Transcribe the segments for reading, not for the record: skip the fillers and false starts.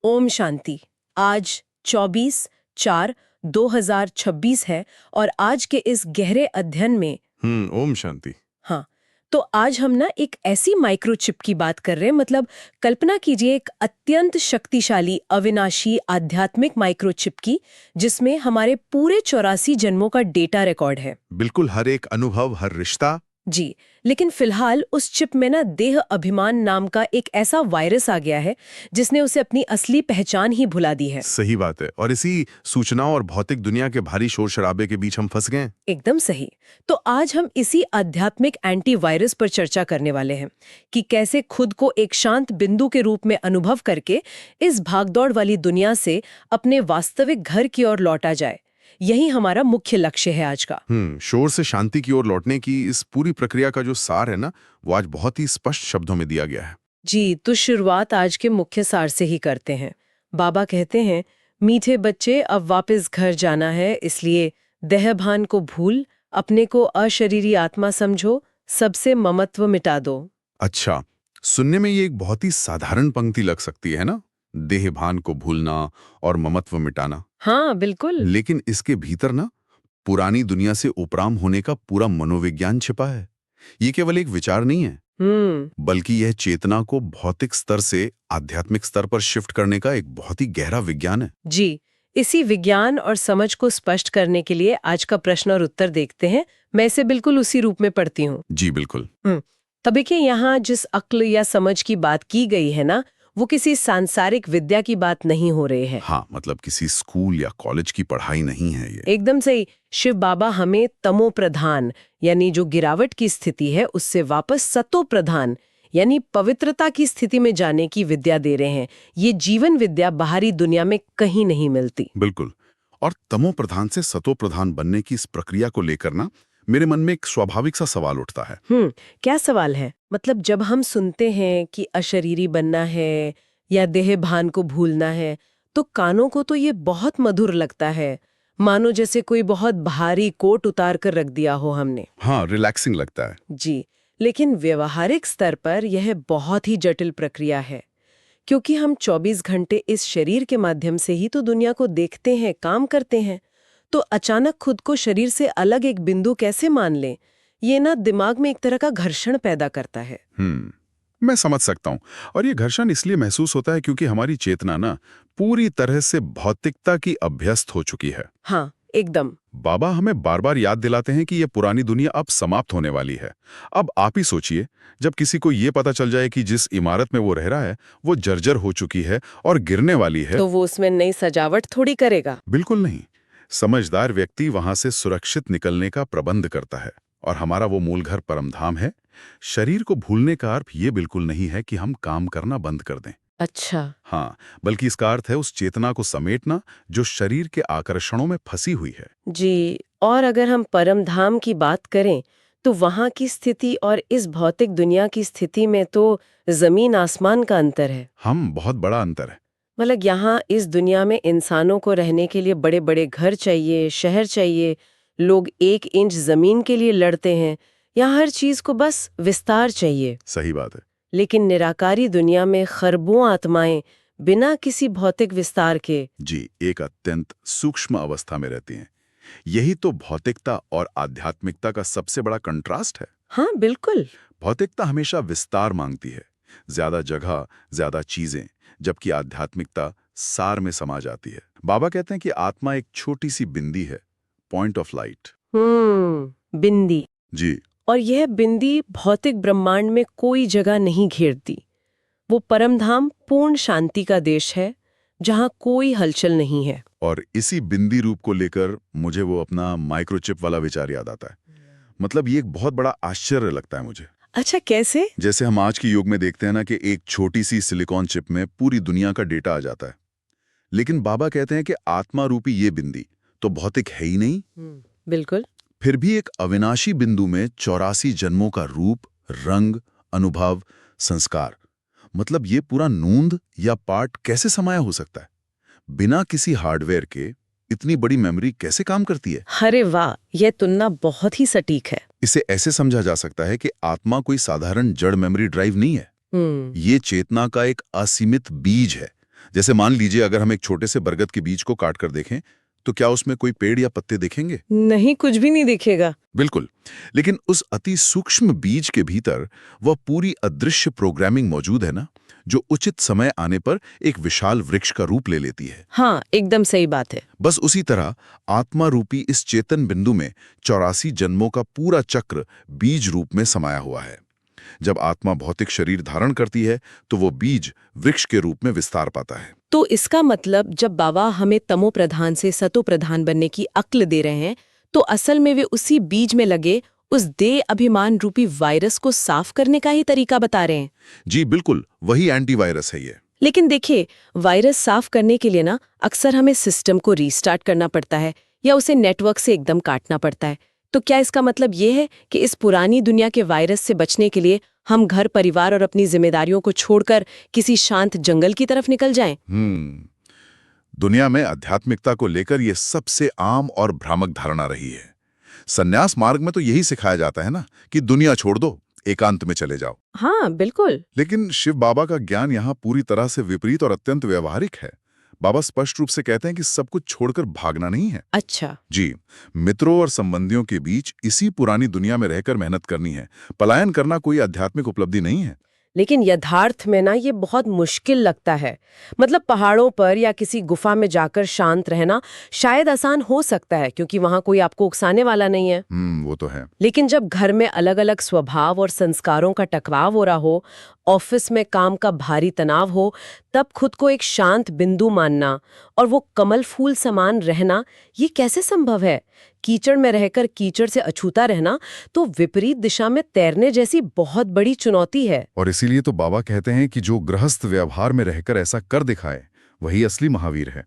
ओम शांति। आज 24/4/2026 है और आज के इस गहरे अध्ययन में ओम शांति। हाँ, तो आज हम ना एक ऐसी माइक्रोचिप की बात कर रहे हैं। मतलब कल्पना कीजिए एक अत्यंत शक्तिशाली अविनाशी आध्यात्मिक माइक्रोचिप की, जिसमें हमारे पूरे 84 जन्मों का डेटा रिकॉर्ड है। बिल्कुल, हर एक अनुभव, हर रिश्ता। जी, लेकिन फिलहाल उस चिप में ना देह अभिमान नाम का एक ऐसा वायरस आ गया है जिसने उसे अपनी असली पहचान ही भुला दी है। सही बात है। और इसी सूचनाओं और भौतिक दुनिया के भारी शोर शराबे के बीच हम फंस गए हैं। एकदम सही। तो आज हम इसी आध्यात्मिक एंटीवायरस पर चर्चा करने वाले हैं कि कैसे खुद को एक शांत बिंदु के रूप में अनुभव करके इस भागदौड़ वाली दुनिया से अपने वास्तविक घर की ओर लौटा जाए। यही हमारा मुख्य लक्ष्य है आज का। शोर से शांति की ओर लौटने की इस पूरी प्रक्रिया का जो सार है ना, वो आज बहुत ही स्पष्ट शब्दों में दिया गया है। जी, तो शुरुआत आज के मुख्य सार से ही करते हैं। बाबा कहते हैं, मीठे बच्चे, अब वापस घर जाना है, इसलिए देहभान को भूल, अपने को अशरीरी आत्मा समझो, सबसे ममत्व मिटा दो। अच्छा, सुनने में ये एक बहुत ही साधारण पंक्ति लग सकती है ना, देहभान को भूलना और ममत्व मिटाना। हाँ, बिल्कुल। लेकिन इसके भीतर ना पुरानी दुनिया से उपराम होने का पूरा मनोविज्ञान छिपा है। ये केवल एक विचार नहीं है, बल्कि यह चेतना को भौतिक स्तर से आध्यात्मिक स्तर पर शिफ्ट करने का एक बहुत ही गहरा विज्ञान है। जी, इसी विज्ञान और समझ को स्पष्ट करने के लिए आज का प्रश्न और उत्तर देखते हैं। मैं इसे बिल्कुल उसी रूप में पढ़ती हूँ। जी बिल्कुल। तभी कि यहाँ जिस अक्ल या समझ की बात की गई है ना, वो किसी सांसारिक विद्या की बात नहीं हो रही है। हाँ, मतलब किसी स्कूल या कॉलेज की पढ़ाई नहीं है ये। एकदम सही। शिव बाबा हमें तमो प्रधान यानी जो गिरावट की स्थिति है उससे वापस सतो प्रधान यानी पवित्रता की स्थिति में जाने की विद्या दे रहे हैं। ये जीवन विद्या बाहरी दुनिया में कहीं नहीं मिलती। बिल्कुल। और तमो प्रधान से सतो प्रधान बनने की इस प्रक्रिया को लेकर ना मेरे मन में एक स्वाभाविक सा सवाल उठता है। क्या सवाल है? मतलब जब हम सुनते हैं कि अशरीरी बनना है या देह भान को भूलना है, तो कानों को तो ये बहुत मधुर लगता है, मानो जैसे कोई बहुत भारी कोट उतार कर रख दिया हो हमने। हाँ, रिलैक्सिंग लगता है। जी, लेकिन व्यवहारिक स्तर पर यह बहुत ही जटिल प्रक्रिया है, क्योंकि हम 24 घंटे इस शरीर के माध्यम से ही तो दुनिया को देखते हैं, काम करते हैं। तो अचानक खुद को शरीर से अलग एक बिंदु कैसे मान लें? ये ना दिमाग में एक तरह का घर्षण पैदा करता है। मैं समझ सकता हूँ। और ये घर्षण इसलिए महसूस होता है क्योंकि हमारी चेतना ना पूरी तरह से भौतिकता की अभ्यस्त हो चुकी है। हाँ, एकदम। बाबा हमें बार बार याद दिलाते हैं कि ये पुरानी दुनिया अब समाप्त होने वाली है। अब आप ही सोचिए, जब किसी को ये पता चल जाए कि जिस इमारत में वो रह रहा है वो जर्जर हो चुकी है और गिरने वाली है, तो वो उसमें नई सजावट थोड़ी करेगा। बिल्कुल नहीं। समझदार व्यक्ति वहां से सुरक्षित निकलने का प्रबंध करता है। और हमारा वो मूल घर परमधाम है। शरीर को भूलने का अर्थ ये बिल्कुल नहीं है कि हम काम करना बंद कर दें। अच्छा। हाँ, बल्कि इसका अर्थ है उस चेतना को समेटना जो शरीर के आकर्षणों में फंसी हुई है। जी, और अगर हम परम धाम की बात करें तो वहाँ की स्थिति और इस भौतिक दुनिया की स्थिति में तो जमीन आसमान का अंतर है। हम बहुत बड़ा अंतर है। मतलब यहाँ इस दुनिया में इंसानों को रहने के लिए बड़े बड़े घर चाहिए, शहर चाहिए, लोग 1 इंच जमीन के लिए लड़ते हैं। यहाँ हर चीज को बस विस्तार चाहिए। सही बात है। लेकिन निराकारी दुनिया में खरबों आत्माएं बिना किसी भौतिक विस्तार के जी, एक अत्यंत सूक्ष्म अवस्था में रहती हैं। यही तो भौतिकता और आध्यात्मिकता का सबसे बड़ा कंट्रास्ट है। हाँ, बिल्कुल। भौतिकता हमेशा विस्तार मांगती है, ज्यादा जगह, ज्यादा चीजें, जबकि आध्यात्मिकता सार में समा जाती है। बाबा कहते हैं कि आत्मा एक छोटी सी बिंदी है, पॉइंट ऑफ लाइट। बिंदी। जी। और यह बिंदी भौतिक ब्रह्मांड में कोई जगह नहीं घेरती। वो परमधाम पूर्ण शांति का देश है जहाँ कोई हलचल नहीं है। और इसी बिंदी रूप को लेकर मुझे वो अपना माइक्रोचिप वाला विचार याद आता है। मतलब ये एक बहुत बड़ा आश्चर्य लगता है मुझे। अच्छा, कैसे? जैसे हम आज के युग में देखते हैं ना कि एक छोटी सी सिलिकॉन चिप में पूरी दुनिया का डेटा आ जाता है। लेकिन बाबा कहते हैं कि आत्मा रूपी ये बिंदी तो भौतिक है ही नहीं। बिल्कुल। फिर भी एक अविनाशी बिंदु में 84 जन्मों का रूप, रंग, अनुभव, संस्कार, मतलब ये पूरा नूंद या पार्ट कैसे समाया हो सकता है? बिना किसी हार्डवेयर के इतनी बड़ी मेमोरी कैसे काम करती है? अरे वाह, यह तुलना बहुत ही सटीक है। इसे ऐसे समझा जा सकता है कि आत्मा कोई साधारण जड़ मेमोरी ड्राइव नहीं है। ये चेतना का एक असीमित बीज है, जैसे मान लीजिए अगर हम एक छोटे से बरगद के बीज को काट कर देखें तो क्या उसमें कोई पेड़ या पत्ते दिखेंगे? नहीं, कुछ भी नहीं दिखेगा। बिल्कुल। लेकिन उस अति सूक्ष्म बीज के भीतर वह पूरी अदृश्य प्रोग्रामिंग मौजूद है ना, जो उचित समय आने पर एक विशाल वृक्ष का रूप ले लेती है। हाँ, एकदम सही बात है। बस उसी तरह आत्मा रूपी इस चेतन बिंदु में 84 जन्मों का पूरा चक्र बीज रूप में समाया हुआ है। जब आत्मा भौतिक शरीर धारण करती है तो वो बीज वृक्ष के रूप में विस्तार पाता है। तो इसका मतलब जब बाबा हमें तमो प्रधान से सतो प्रधान बनने की अक्ल दे रहे हैं, तो असल में वे उसी बीज में लगे उस देह अभिमान रूपी वायरस को साफ करने का ही तरीका बता रहे हैं। जी बिल्कुल, वही एंटीवायरस है ये। लेकिन देखिए, वायरस साफ करने के लिए ना अक्सर हमें सिस्टम को रीस्टार्ट करना पड़ता है या उसे नेटवर्क से एकदम काटना पड़ता है। तो क्या इसका मतलब ये है कि इस पुरानी दुनिया के वायरस से बचने के लिए हम घर परिवार और अपनी जिम्मेदारियों को छोड़कर किसी शांत जंगल की तरफ निकल जाएं? दुनिया में आध्यात्मिकता को लेकर यह सबसे आम और भ्रामक धारणा रही है। संन्यास मार्ग में तो यही सिखाया जाता है ना कि दुनिया छोड़ दो, एकांत में चले जाओ। हाँ, बिल्कुल। लेकिन शिव बाबा का ज्ञान यहाँ पूरी तरह से विपरीत और अत्यंत व्यवहारिक है। बाबा स्पष्ट रूप से कहते हैं कि सब कुछ छोड़कर भागना नहीं है। अच्छा। जी, मित्रों और संबंधियों के बीच इसी पुरानी दुनिया में रहकर मेहनत करनी है। पलायन करना कोई आध्यात्मिक उपलब्धि नहीं है। लेकिन यथार्थ में ना ये बहुत मुश्किल लगता है। मतलब पहाड़ों पर या किसी गुफा में जाकर शांत रहना शायद आसान हो सकता है क्योंकि वहां कोई आपको उकसाने वाला नहीं है। वो तो है। लेकिन जब घर में अलग अलग स्वभाव और संस्कारों का टकराव हो रहा हो, ऑफिस में काम का भारी तनाव हो, तब खुद को एक शांत बिंदु मानना और वो कमल फूल समान रहना, ये कैसे संभव है? कीचड़ में रहकर कीचड़ से अछूता रहना तो विपरीत दिशा में तैरने जैसी बहुत बड़ी चुनौती है। और इसीलिए तो बाबा कहते हैं कि जो गृहस्थ व्यवहार में रहकर ऐसा कर दिखाए वही असली महावीर है।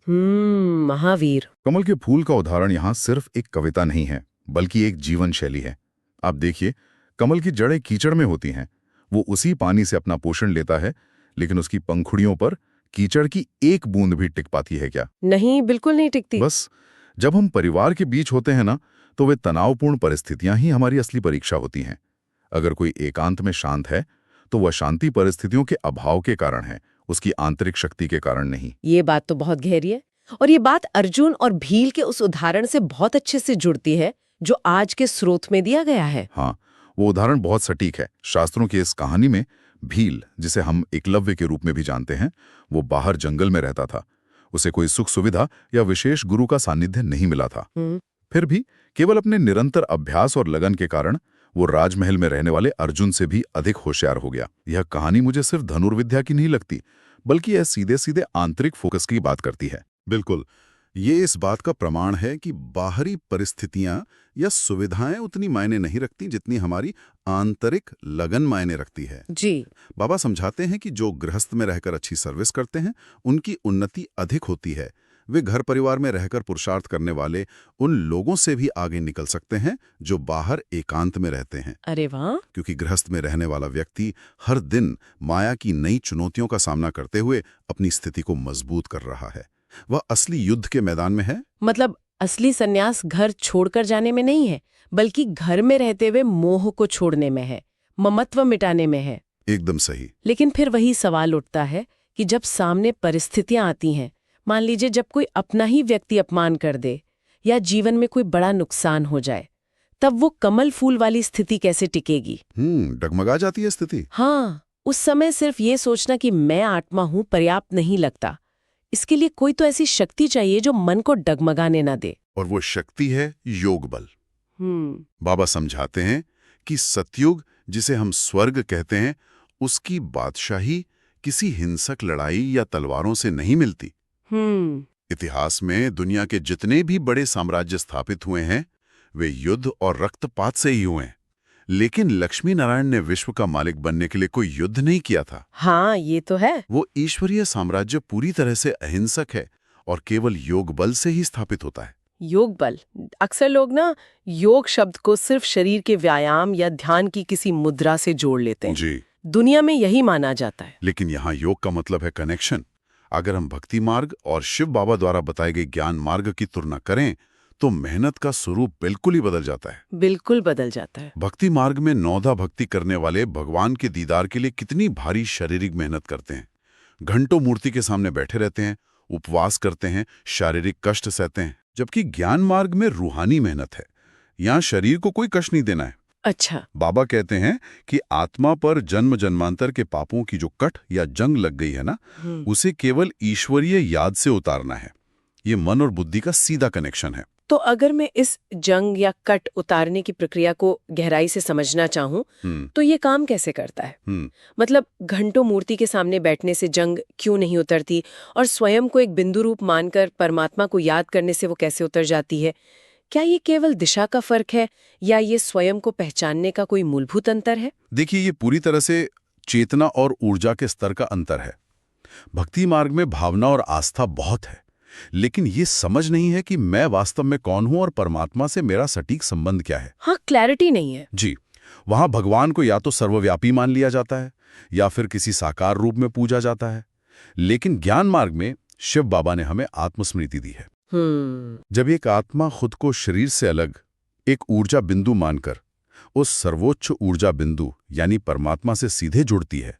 महावीर। कमल के फूल का उदाहरण यहाँ सिर्फ एक कविता नहीं है, बल्कि एक जीवन शैली है। आप देखिए, कमल की जड़ें कीचड़ में होती हैं, वो उसी पानी से अपना पोषण लेता है, लेकिन उसकी पंखुड़ियों पर कीचड़ की एक बूंद भी टिक पाती है क्या? नहीं, बिल्कुल नहीं टिकती। बस जब हम परिवार के बीच होते हैं ना, तो वे तनावपूर्ण परिस्थितियां ही हमारी असली परीक्षा होती हैं। अगर कोई एकांत में शांत है तो वह शांति परिस्थितियों के अभाव के कारण है, उसकी आंतरिक शक्ति के कारण नहीं। ये बात तो बहुत गहरी है और ये बात अर्जुन और भील के उस उदाहरण से बहुत अच्छे से जुड़ती है जो आज के स्रोत में दिया गया है। हाँ, वो उदाहरण बहुत सटीक है। शास्त्रों की इस कहानी में भील, जिसे हम एकलव्य के रूप में भी जानते हैं, वो बाहर जंगल में रहता था। उसे कोई सुख सुविधा या विशेष गुरु का सानिध्य नहीं मिला था। फिर भी केवल अपने निरंतर अभ्यास और लगन के कारण वो राजमहल में रहने वाले अर्जुन से भी अधिक होशियार हो गया। यह कहानी मुझे सिर्फ धनुर्विद्या की नहीं लगती, बल्कि यह सीधे सीधे आंतरिक फोकस की बात करती है। बिल्कुल, ये इस बात का प्रमाण है कि बाहरी परिस्थितियां या सुविधाएं उतनी मायने नहीं रखती जितनी हमारी आंतरिक लगन मायने रखती है। जी। बाबा समझाते हैं कि जो गृहस्थ में रहकर अच्छी सर्विस करते हैं उनकी उन्नति अधिक होती है। वे घर परिवार में रहकर पुरुषार्थ करने वाले उन लोगों से भी आगे निकल सकते हैं जो बाहर एकांत में रहते हैं। अरे वाह। क्योंकि गृहस्थ में रहने वाला व्यक्ति हर दिन माया की नई चुनौतियों का सामना करते हुए अपनी स्थिति को मजबूत कर रहा है। वह असली युद्ध के मैदान में है। मतलब असली सन्यास घर छोड़कर जाने में नहीं है, बल्कि घर में रहते हुए मोह को छोड़ने में है, ममत्व मिटाने में है। एकदम सही। लेकिन फिर वही सवाल उठता है कि जब सामने परिस्थितियां आती हैं, मान लीजिए जब कोई अपना ही व्यक्ति अपमान कर दे या जीवन में कोई बड़ा नुकसान हो जाए, तब वो कमल फूल वाली स्थिति कैसे टिकेगी? डगमगा जाती है स्थिति। हाँ, उस समय सिर्फ ये सोचना कि मैं आत्मा हूं पर्याप्त नहीं लगता। इसके लिए कोई तो ऐसी शक्ति चाहिए जो मन को डगमगाने ना दे। और वो शक्ति है योग बल। बाबा समझाते हैं कि सतयुग, जिसे हम स्वर्ग कहते हैं, उसकी बादशाही किसी हिंसक लड़ाई या तलवारों से नहीं मिलती। इतिहास में दुनिया के जितने भी बड़े साम्राज्य स्थापित हुए हैं वे युद्ध और रक्तपात से ही हुए हैं। लेकिन लक्ष्मी नारायण ने विश्व का मालिक बनने के लिए कोई युद्ध नहीं किया था। हाँ, ये तो है। वो ईश्वरीय साम्राज्य पूरी तरह से अहिंसक है और केवल योग बल से ही स्थापित होता है। योग बल। अक्सर लोग ना योग शब्द को सिर्फ शरीर के व्यायाम या ध्यान की किसी मुद्रा से जोड़ लेते हैं। जी। दुनिया में यही माना जाता है। लेकिन यहाँ योग का मतलब है कनेक्शन। अगर हम भक्ति मार्ग और शिव बाबा द्वारा बताए गए ज्ञान मार्ग की तुलना करें तो मेहनत का स्वरूप बिल्कुल ही बदल जाता है। बिल्कुल बदल जाता है। भक्ति मार्ग में नौधा भक्ति करने वाले भगवान के दीदार के लिए कितनी भारी शारीरिक मेहनत करते हैं। घंटों मूर्ति के सामने बैठे रहते हैं, उपवास करते हैं, शारीरिक कष्ट सहते हैं, जबकि ज्ञान मार्ग में रूहानी मेहनत है। यहाँ शरीर को कोई कष्ट नहीं देना है। अच्छा। बाबा कहते हैं कि आत्मा पर जन्म जन्मांतर के पापों की जो कट या जंग लग गई है ना, उसे केवल ईश्वरीय याद से उतारना है। ये मन और बुद्धि का सीधा कनेक्शन है। तो अगर मैं इस जंग या कट उतारने की प्रक्रिया को गहराई से समझना चाहूँ तो ये काम कैसे करता है? मतलब घंटों मूर्ति के सामने बैठने से जंग क्यों नहीं उतरती, और स्वयं को एक बिंदु रूप मानकर परमात्मा को याद करने से वो कैसे उतर जाती है? क्या ये केवल दिशा का फर्क है या ये स्वयं को पहचानने का कोई मूलभूत अंतर है? देखिए, ये पूरी तरह से चेतना और ऊर्जा के स्तर का अंतर है। भक्ति मार्ग में भावना और आस्था बहुत है, लेकिन ये समझ नहीं है कि मैं वास्तव में कौन हूं और परमात्मा से मेरा सटीक संबंध क्या है। हाँ, क्लैरिटी नहीं है। जी, वहां भगवान को या तो सर्वव्यापी मान लिया जाता है या फिर किसी साकार रूप में पूजा जाता है। लेकिन ज्ञान मार्ग में शिव बाबा ने हमें आत्मस्मृति दी है। जब एक आत्मा खुद को शरीर से अलग एक ऊर्जा बिंदु मानकर उस सर्वोच्च ऊर्जा बिंदु यानी परमात्मा से सीधे जुड़ती है,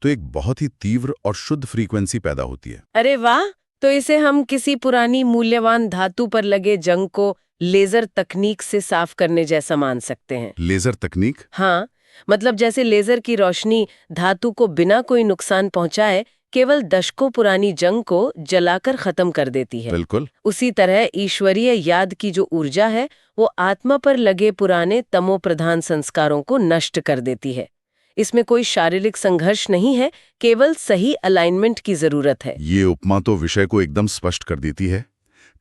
तो एक बहुत ही तीव्र और शुद्ध फ्रीक्वेंसी पैदा होती है। अरे वाह! तो इसे हम किसी पुरानी मूल्यवान धातु पर लगे जंग को लेजर तकनीक से साफ करने जैसा मान सकते हैं। लेजर तकनीक? हाँ, मतलब जैसे लेजर की रोशनी धातु को बिना कोई नुकसान पहुंचाए केवल दशकों पुरानी जंग को जलाकर खत्म कर देती है। बिल्कुल। उसी तरह ईश्वरीय याद की जो ऊर्जा है वो आत्मा पर लगे पुराने तमो प्रधान संस्कारों को नष्ट कर देती है। इसमें कोई शारीरिक संघर्ष नहीं है, केवल सही अलाइनमेंट की जरूरत है। ये उपमा तो विषय को एकदम स्पष्ट कर देती है।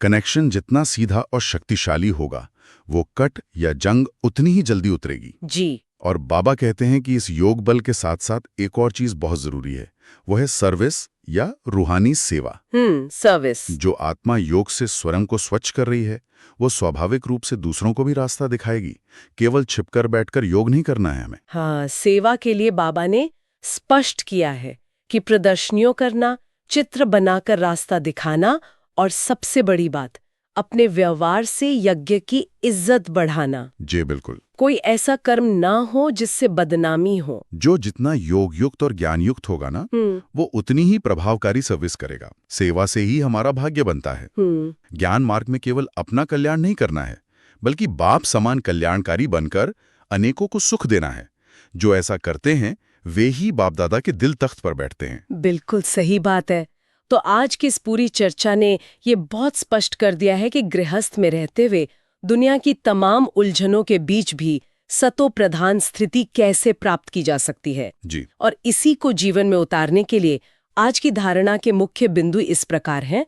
कनेक्शन जितना सीधा और शक्तिशाली होगा, वो कट या जंग उतनी ही जल्दी उतरेगी। जी। और बाबा कहते हैं कि इस योग बल के साथ साथ एक और चीज बहुत जरूरी है, वो है सर्विस या रूहानी सेवा। सर्विस। जो आत्मा योग से स्वयं को स्वच्छ कर रही है, वो स्वाभाविक रूप से दूसरों को भी रास्ता दिखाएगी। केवल छिपकर बैठकर योग नहीं करना है हमें। हाँ, सेवा के लिए बाबा ने स्पष्ट किया है कि प्रदर्शनियों करना, चित्र बनाकर रास्ता दिखाना और सबसे बड़ी बात, अपने व्यवहार से यज्ञ की इज्जत बढ़ाना। जी बिल्कुल। कोई ऐसा कर्म ना हो जिससे बदनामी हो। जो जितना योग युक्त और ज्ञान युक्त होगा ना, वो उतनी ही प्रभावकारी सर्विस करेगा। सेवा से ही हमारा भाग्य बनता है। ज्ञान मार्ग में केवल अपना कल्याण नहीं करना है, बल्कि बाप समान कल्याणकारी बनकर अनेकों को सुख देना है। जो ऐसा करते हैं वे ही बाप दादा के दिल तख्त पर बैठते हैं। बिल्कुल सही बात है। तो आज की इस पूरी चर्चा ने ये बहुत स्पष्ट कर दिया है कि गृहस्थ में रहते हुए दुनिया की तमाम उलझनों के बीच भी सतो प्रधान स्थिति कैसे प्राप्त की जा सकती है। जी। और इसी को जीवन में उतारने के लिए आज की धारणा के मुख्य बिंदु इस प्रकार हैं।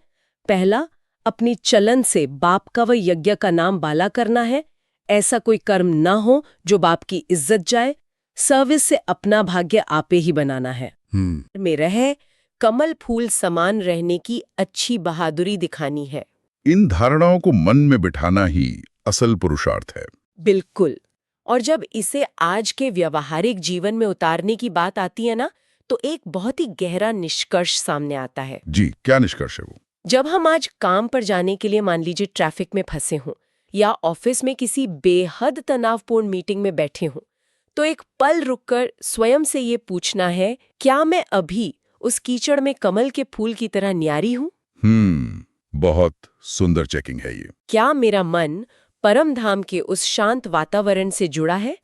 पहला, अपनी चलन से बाप का व यज्ञ का नाम बाला करना है। ऐसा कोई कर्म ना हो जो बाप की इज्जत जाए। सर्विस से अपना भाग्य आपे ही बनाना है। में रहे कमल फूल समान रहने की अच्छी बहादुरी दिखानी है। इन धारणाओं को मन में बिठाना ही असल पुरुषार्थ है। बिल्कुल। और जब इसे आज के व्यावहारिक जीवन में उतारने की बात आती है ना, तो एक बहुत ही गहरा निष्कर्ष सामने आता है। जी, क्या निष्कर्ष है वो? जब हम आज काम पर जाने के लिए मान लीजिए ट्रैफिक में फंसे हों या ऑफिस में किसी बेहद तनावपूर्ण मीटिंग में बैठे हों, तो एक पल रुककर स्वयं से ये पूछना है, क्या मैं अभी उस कीचड़ में कमल के फूल की तरह न्यारी हूँ? बहुत सुंदर चेकिंग है ये। क्या मेरा मन परम धाम के उस शांत वातावरण से जुड़ा है,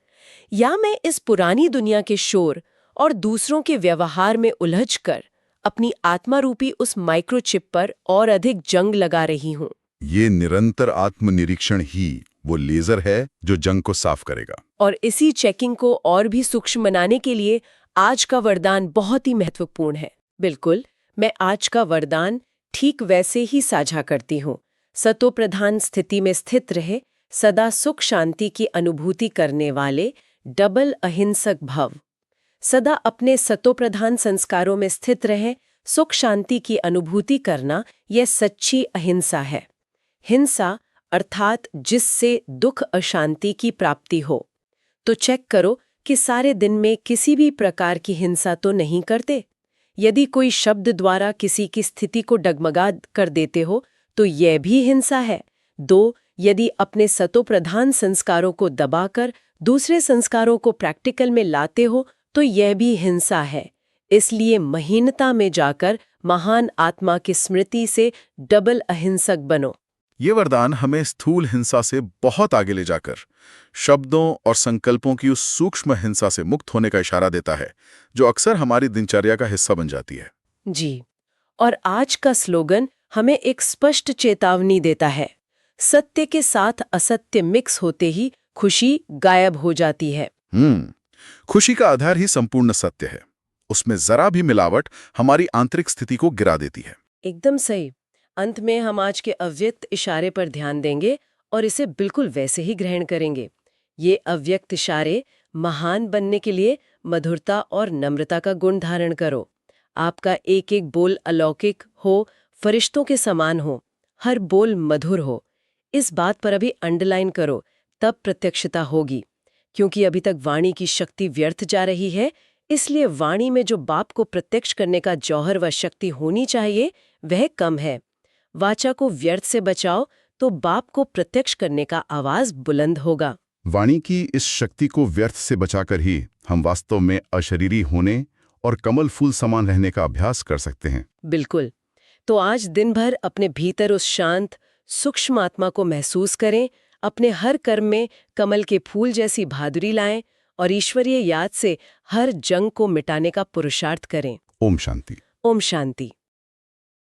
या मैं इस पुरानी दुनिया के शोर और दूसरों के व्यवहार में उलझकर अपनी आत्मा रूपी उस माइक्रोचिप पर और अधिक जंग लगा रही हूँ? ये निरंतर आत्मनिरीक्षण ही वो लेजर है जो जंग को साफ करेगा। और इसी चेकिंग को और भी सूक्ष्म बनाने के लिए आज का वरदान बहुत ही महत्वपूर्ण है। बिल्कुल, मैं आज का वरदान ठीक वैसे ही साझा करती हूँ। सतो प्रधान स्थिति में स्थित रहे, सदा सुख शांति की अनुभूति करने वाले डबल अहिंसक भव। सदा अपने सतो प्रधान संस्कारों में स्थित रहे, सुख शांति की अनुभूति करना यह सच्ची अहिंसा है। हिंसा अर्थात जिससे दुख अशांति की प्राप्ति हो। तो चेक करो कि सारे दिन में किसी भी प्रकार की हिंसा तो नहीं करते। यदि कोई शब्द द्वारा किसी की स्थिति को डगमगा कर देते हो तो यह भी हिंसा है। 2, यदि अपने सतो प्रधान संस्कारों को दबाकर दूसरे संस्कारों को प्रैक्टिकल में लाते हो तो यह भी हिंसा है। इसलिए महीनता में जाकर महान आत्मा की स्मृति से डबल अहिंसक बनो। ये वरदान हमें स्थूल हिंसा से बहुत आगे ले जाकर शब्दों और संकल्पों की उस सूक्ष्म हिंसा से मुक्त होने का इशारा देता है, जो अक्सर हमारी दिनचर्या का हिस्सा बन जाती है। जी, और आज का स्लोगन हमें एक स्पष्ट चेतावनी देता है। सत्य के साथ असत्य मिक्स होते ही खुशी गायब हो जाती है। खुशी का आधार ही संपूर्ण सत्य है। उसमें जरा भी मिलावट हमारी आंतरिक स्थिति को गिरा देती है। एकदम सही। अंत में हम आज के अव्यक्त इशारे पर ध्यान देंगे और इसे बिल्कुल वैसे ही ग्रहण करेंगे। ये अव्यक्त इशारे महान बनने के लिए मधुरता और नम्रता का गुण धारण करो। आपका एक एक बोल अलौकिक हो, फरिश्तों के समान हो, हर बोल मधुर हो। इस बात पर अभी अंडरलाइन करो, तब प्रत्यक्षता होगी। क्योंकि अभी तक वाणी की शक्ति व्यर्थ जा रही है, इसलिए वाणी में जो बाप को प्रत्यक्ष करने का जौहर व शक्ति होनी चाहिए, वह कम है। वाचा को व्यर्थ से बचाओ तो बाप को प्रत्यक्ष करने का आवाज बुलंद होगा। वाणी की इस शक्ति को व्यर्थ से बचाकर ही हम वास्तव में अशरीरी होने और कमल फूल समान रहने का अभ्यास कर सकते हैं। बिल्कुल। तो आज दिन भर अपने भीतर उस शांत सूक्ष्म आत्मा को महसूस करें, अपने हर कर्म में कमल के फूल जैसी बहादुरी लाएं और ईश्वरीय याद से हर जंग को मिटाने का पुरुषार्थ करें। ओम शांति। ओम शांति।